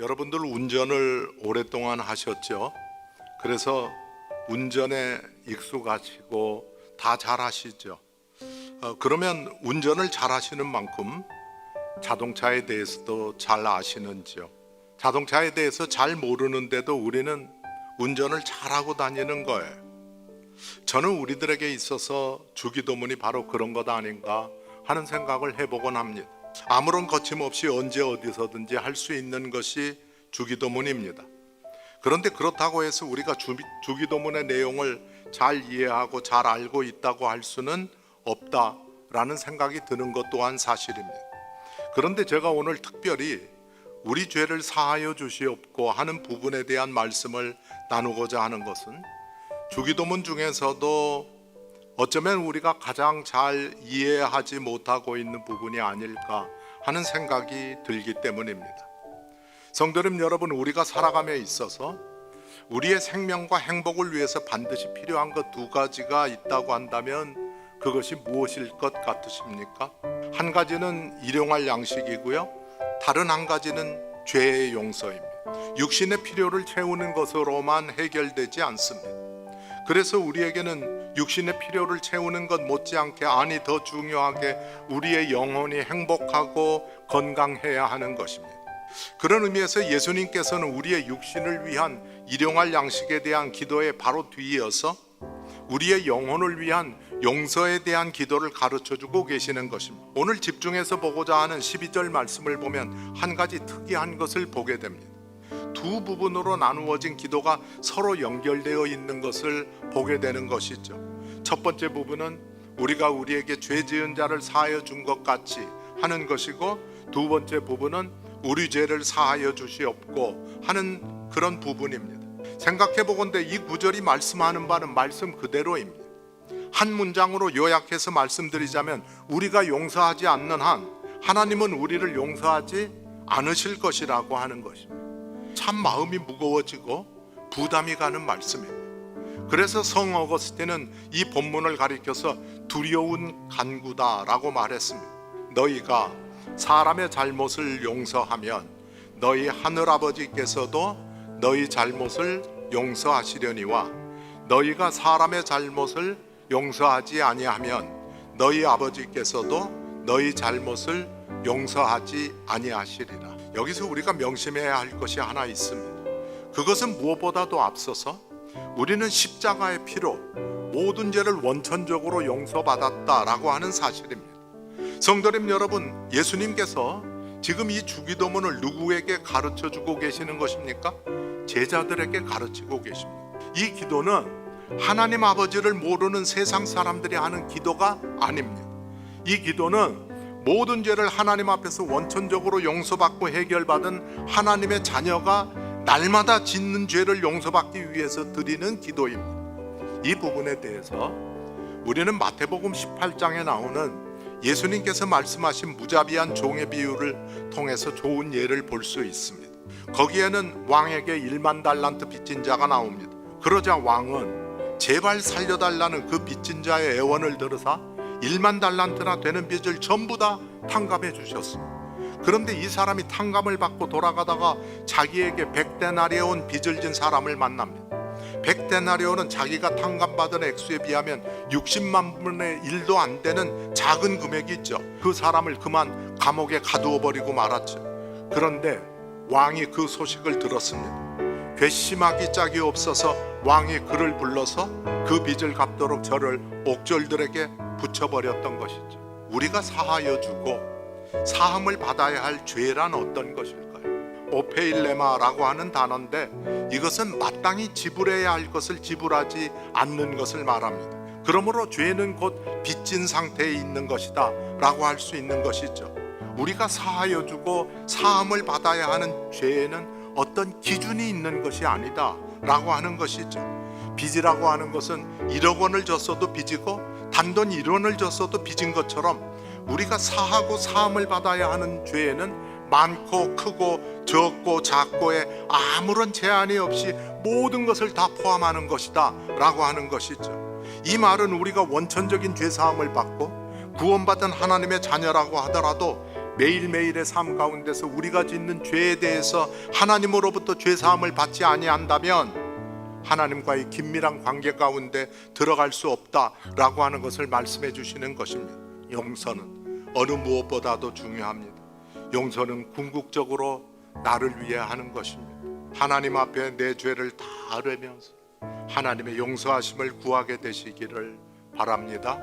여러분들 운전을 오랫동안 하셨죠? 그래서 운전에 익숙하시고 다 잘하시죠? 그러면 운전을 잘하시는 만큼 자동차에 대해서도 잘 아시는지요? 자동차에 대해서 잘 모르는데도 우리는 운전을 잘하고 다니는 거예요. 저는 우리들에게 있어서 주기도문이 바로 그런 것 아닌가 하는 생각을 해보곤 합니다. 아무런 거침없이 언제 어디서든지 할 수 있는 것이 주기도문입니다. 그런데 그렇다고 해서 우리가 주기도문의 내용을 잘 이해하고 잘 알고 있다고 할 수는 없다라는 생각이 드는 것 또한 사실입니다. 그런데 제가 오늘 특별히 우리 죄를 사하여 주시옵고 하는 부분에 대한 말씀을 나누고자 하는 것은 주기도문 중에서도 어쩌면 우리가 가장 잘 이해하지 못하고 있는 부분이 아닐까 하는 생각이 들기 때문입니다. 성도님 여러분, 우리가 살아감에 있어서 우리의 생명과 행복을 위해서 반드시 필요한 것 두 가지가 있다고 한다면 그것이 무엇일 것 같으십니까? 한 가지는 일용할 양식이고요, 다른 한 가지는 죄의 용서입니다. 육신의 필요를 채우는 것으로만 해결되지 않습니다. 그래서 우리에게는 육신의 필요를 채우는 것 못지않게, 아니 더 중요하게 우리의 영혼이 행복하고 건강해야 하는 것입니다. 그런 의미에서 예수님께서는 우리의 육신을 위한 일용할 양식에 대한 기도의 바로 뒤이어서 우리의 영혼을 위한 용서에 대한 기도를 가르쳐주고 계시는 것입니다. 오늘 집중해서 보고자 하는 12절 말씀을 보면 한 가지 특이한 것을 보게 됩니다. 두 부분으로 나누어진 기도가 서로 연결되어 있는 것을 보게 되는 것이죠. 첫 번째 부분은 우리가 우리에게 죄 지은 자를 사하여 준 것 같이 하는 것이고, 두 번째 부분은 우리 죄를 사하여 주시옵고 하는 그런 부분입니다. 생각해 보건대 이 구절이 말씀하는 바는 말씀 그대로입니다. 한 문장으로 요약해서 말씀드리자면, 우리가 용서하지 않는 한 하나님은 우리를 용서하지 않으실 것이라고 하는 것입니다. 참 마음이 무거워지고 부담이 가는 말씀입니다. 그래서 성 어거스틴은 이 본문을 가리켜서 두려운 간구다라고 말했습니다. 너희가 사람의 잘못을 용서하면 너희 하늘아버지께서도 너희 잘못을 용서하시려니와 너희가 사람의 잘못을 용서하지 아니하면 너희 아버지께서도 너희 잘못을 용서하지 아니하시리라. 여기서 우리가 명심해야 할 것이 하나 있습니다. 그것은 무엇보다도 앞서서 우리는 십자가의 피로 모든 죄를 원천적으로 용서받았다라고 하는 사실입니다. 성도님 여러분, 예수님께서 지금 이 주기도문을 누구에게 가르쳐주고 계시는 것입니까? 제자들에게 가르치고 계십니다. 이 기도는 하나님 아버지를 모르는 세상 사람들이 하는 기도가 아닙니다. 이 기도는 모든 죄를 하나님 앞에서 원천적으로 용서받고 해결받은 하나님의 자녀가 날마다 짓는 죄를 용서받기 위해서 드리는 기도입니다. 이 부분에 대해서 우리는 마태복음 18장에 나오는 예수님께서 말씀하신 무자비한 종의 비유를 통해서 좋은 예를 볼 수 있습니다. 거기에는 왕에게 1만 달란트 빚진 자가 나옵니다. 그러자 왕은 제발 살려달라는 그 빚진 자의 애원을 들으사 1만 달란트나 되는 빚을 전부 다 탕감해 주셨습니다. 그런데 이 사람이 탕감을 받고 돌아가다가 자기에게 100데나리온 빚을 진 사람을 만납니다. 100데나리온은 자기가 탕감받은 액수에 비하면 60만 분의 1도 안 되는 작은 금액이 있죠. 그 사람을 그만 감옥에 가두어 버리고 말았죠. 그런데 왕이 그 소식을 들었습니다. 괘씸하기 짝이 없어서 왕이 그를 불러서 그 빚을 갚도록 저를 옥졸들에게 붙여버렸던 것이죠. 우리가 사하여 주고 사함을 받아야 할 죄란 어떤 것일까요? 오페일레마라고 하는 단어인데, 이것은 마땅히 지불해야 할 것을 지불하지 않는 것을 말합니다. 그러므로 죄는 곧 빚진 상태에 있는 것이다 라고 할 수 있는 것이죠. 우리가 사하여 주고 사함을 받아야 하는 죄에는 어떤 기준이 있는 것이 아니다 라고 하는 것이죠. 빚이라고 하는 것은 1억 원을 줬어도 빚이고 단돈 1원을 줬어도 빚인 것처럼, 우리가 사하고 사함을 받아야 하는 죄에는 많고 크고 적고 작고에 아무런 제한이 없이 모든 것을 다 포함하는 것이다 라고 하는 것이죠. 이 말은 우리가 원천적인 죄사함을 받고 구원받은 하나님의 자녀라고 하더라도 매일매일의 삶 가운데서 우리가 짓는 죄에 대해서 하나님으로부터 죄 사함을 받지 아니한다면 하나님과의 긴밀한 관계 가운데 들어갈 수 없다라고 하는 것을 말씀해 주시는 것입니다. 용서는 어느 무엇보다도 중요합니다. 용서는 궁극적으로 나를 위해 하는 것입니다. 하나님 앞에 내 죄를 다 아뢰면서 하나님의 용서하심을 구하게 되시기를 바랍니다.